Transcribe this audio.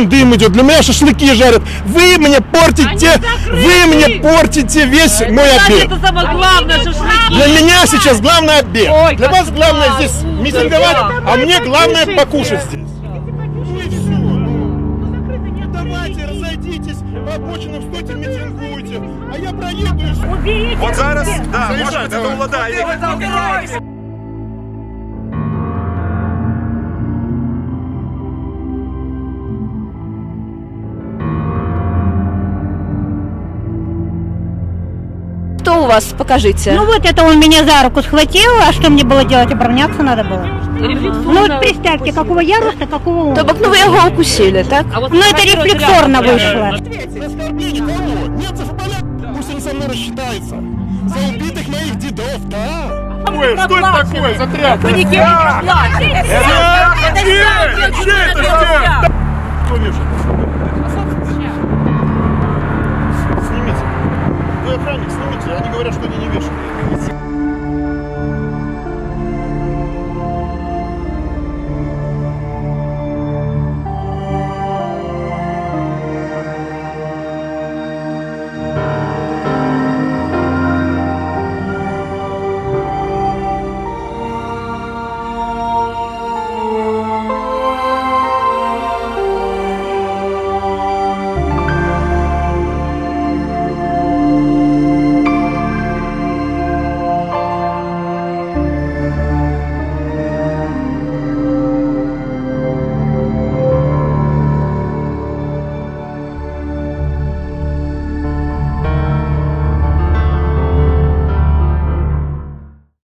дым идет, для меня шашлыки жарят. Вы мне портите весь мой обед. Это самое главное, шашлыки. Для меня сейчас главное обед. Для вас главное здесь митинговать, а мне главное покушать здесь. Давайте, разойдитесь, по обочинам стойте, митингуйте, а я проеду и все. Вот зараз, да, может быть, это уладає. Кто у вас? Покажите. Ну вот это он меня за руку схватил, а что мне было делать? Обороняться надо было. Ну вот представьте, какого я роста, какого он. Тобок, ну вы его укусили, так? Ну это рефлекторно вышло. Оскорбление кого? Немцев и поляков. Пусть он со мной рассчитается. За убитых моих дедов, да? Что это такое за тряпка? Вы никем не плачете. Это